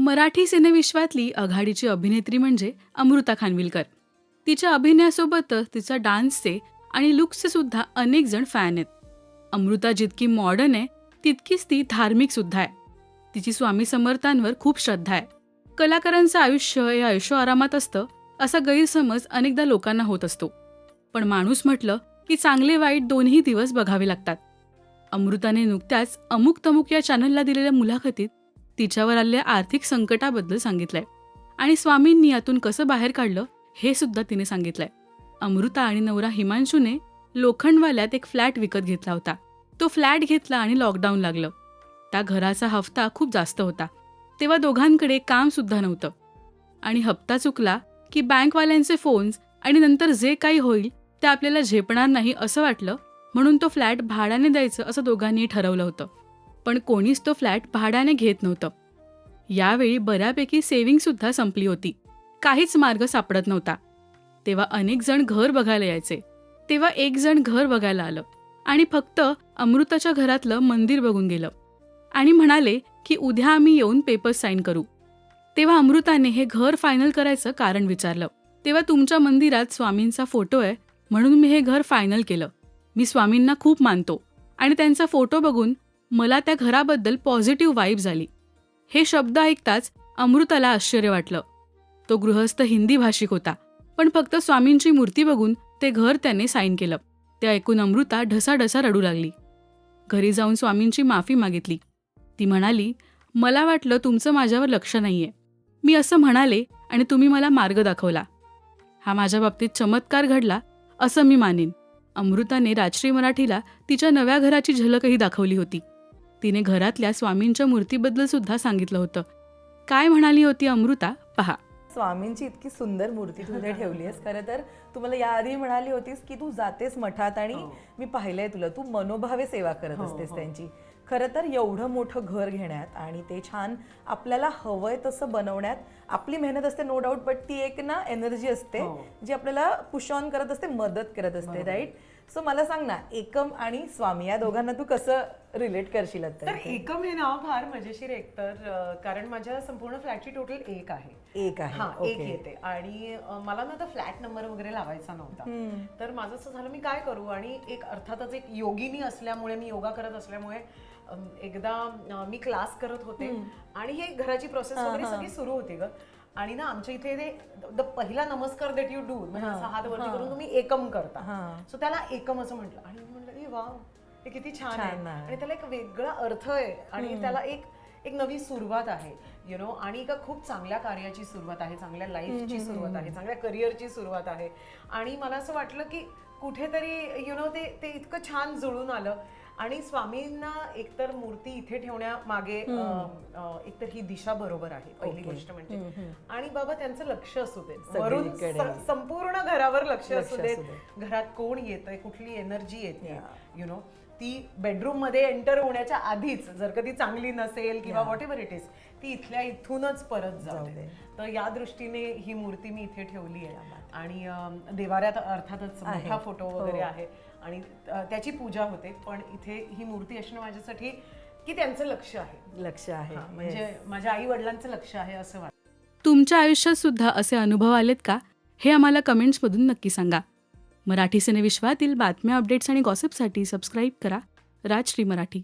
मराठी सिनेविश्वातली आघाडीची अभिनेत्री म्हणजे अमृता खानविलकर. तिच्या अभिनयासोबतच तिचा डान्सचे आणि लुक्सचे सुद्धा अनेक जण फॅन आहेत. अमृता जितकी मॉडर्न आहे तितकीच ती धार्मिक सुद्धा आहे. तिची स्वामी समर्थांवर खूप श्रद्धा आहे. कलाकारांचं आयुष्य हे ऐशोआरामात असतं असा गैरसमज अनेकदा लोकांना होत असतो. पण माणूस म्हटलं की चांगले वाईट दोन्ही दिवस बघावे लागतात. अमृताने नुकत्याच अमुक तमुक या चॅनलला दिलेल्या मुलाखतीत तिच्यावर आलेल्या आर्थिक संकटाबद्दल सांगितलंय आणि स्वामींनी यातून कसं बाहेर काढलं हे सुद्धा तिने सांगितलंय. अमृता आणि नवरा हिमांशूने लोखंडवाल्यात एक फ्लॅट विकत घेतला होता. तो फ्लॅट घेतला आणि लॉकडाऊन लागलं. त्या घराचा हफ्ता खूप जास्त होता. तेव्हा दोघांकडे काम सुद्धा नव्हतं आणि हप्ता चुकला की बँकवाल्यांचे फोन्स आणि नंतर जे काही होईल ते आपल्याला झेपणार नाही असं वाटलं. म्हणून तो फ्लॅट भाड्याने द्यायचं असं दोघांनी ठरवलं होतं. पण कोणीच तो फ्लॅट भाड्याने घेत नव्हतं. यावेळी बऱ्यापैकी सेव्हिंग सुद्धा संपली होती. काहीच मार्ग सापडत नव्हता. तेव्हा अनेक जण घर बघायला यायचे. तेव्हा एक जण घर बघायला आलं आणि फक्त अमृताच्या घरातलं मंदिर बघून गेलं आणि म्हणाले की उद्या आम्ही येऊन पेपर्स साईन करू. तेव्हा अमृताने हे घर फायनल करायचं कारण विचारलं. तेव्हा तुमच्या मंदिरात स्वामींचा फोटो आहे म्हणून मी हे घर फायनल केलं. मी स्वामींना खूप मानतो आणि त्यांचा फोटो बघून मला त्या घराबद्दल पॉझिटिव्ह वाईब्स आली. हे शब्द ऐकताच अमृताला आश्चर्य वाटलं. तो गृहस्थ हिंदी भाषिक होता, पण फक्त स्वामींची मूर्ती बघून ते घर त्याने साईन केलं. ते ऐकून अमृता ढसाढसा रडू लागली. घरी जाऊन स्वामींची माफी मागितली. ती म्हणाली, मला वाटलं तुमचं माझ्यावर लक्ष नाहीये. मी असं म्हणाले आणि तुम्ही मला मार्ग दाखवला. हा माझ्या बाबतीत चमत्कार घडला असं मी मानेन. अमृताने राजश्री मराठीला तिच्या नव्या घराची झलकही दाखवली होती. तिने घरातल्या स्वामींच्या मूर्तीबद्दल सुद्धा सांगितलं होतं. काय म्हणाली होती अमृता पहा. स्वामींची इतकी सुंदर मूर्ती तू तिथे ठेवली आहेस. खरं तर तू मला याआधी म्हणाली होतीस की तू जातेस मठात आणि मी पाहिलंय तुला, तू मनोभावे सेवा करत असतेस त्यांची. खरं तर एवढं मोठं घर घेण्यात आणि ते छान आपल्याला हवंय तसं बनवण्यात आपली मेहनत असते, नो डाऊट. बट ती एक ना एनर्जी असते जी आपल्याला पुश ऑन करत असते, मदत करत असते, राईट? सो मला सांग ना, एकम आणि स्वामी या दोघांना तू कसं रिलेट करशील? तर एकम हे नाव फार मजेशीर एकतर, कारण माझ्या संपूर्ण फ्लॅटची टोटल एक आहे. एक आहे, हा, एक येते. आणि मला ना तर फ्लॅट नंबर वगैरे लावायचा नव्हता. तर माझं असं झालं, मी काय करू? आणि एक अर्थातच एक योगिनी असल्यामुळे, मी योगा करत असल्यामुळे एकदा मी क्लास करत होते आणि हे घराची प्रोसेस वगैरे सगळी सुरू होती ग. आणि ना आमच्या इथे ते पहिला नमस्कार दॅट यू डू, म्हणजे असा हात वरती करून तुम्ही एकम करता. सो त्याला एकम असं म्हटलं आणि मी म्हटलं वाव, हे किती छान आहे. आणि त्याला एक वेगळा अर्थ आहे आणि त्याला एक नवी सुरुवात आहे, यु नो. आणि एका खूप चांगल्या कार्याची सुरुवात आहे, चांगल्या लाईफची सुरुवात आहे, चांगल्या करिअरची सुरुवात आहे. आणि मला असं वाटलं की कुठेतरी यु नो ते इतकं छान जुळून आलं. आणि स्वामींना एकतर मूर्ती इथे ठेवण्यामागे एकतर ही दिशा बरोबर आहे, पहिली गोष्ट म्हणजे. आणि बाबा त्यांचं लक्ष असू दे, वरून संपूर्ण घरावर लक्ष असू दे. घरात कोण येतंय, कुठली एनर्जी येते, यु नो, ती बेडरूम मध्ये एंटर होण्याच्या आधीच जर कधी चांगली नसेल किंवा व्हॉट एव्हर इट इज, ती इथूनच परत जाते. तर या दृष्टीने ही मूर्ती मी इथे ठेवली आहे. आणि देवाऱ्यात अर्थातच मोठा फोटो वगैरे आहे आणि त्याची पूजा होते. पण इथे ही मूर्ती असणं माझ्यासाठी की त्यांचं लक्ष आहे, म्हणजे माझ्या आई वडिलांचं लक्ष आहे असं वाटतं. तुमच्या आयुष्यात सुद्धा असे अनुभव आलेत का हे आम्हाला कमेंट्समधून नक्की सांगा. मराठी सिनेविश्वातील बातम्या, अपडेट्स आणि गॉसिपसाठी सबस्क्राईब करा राजश्री मराठी.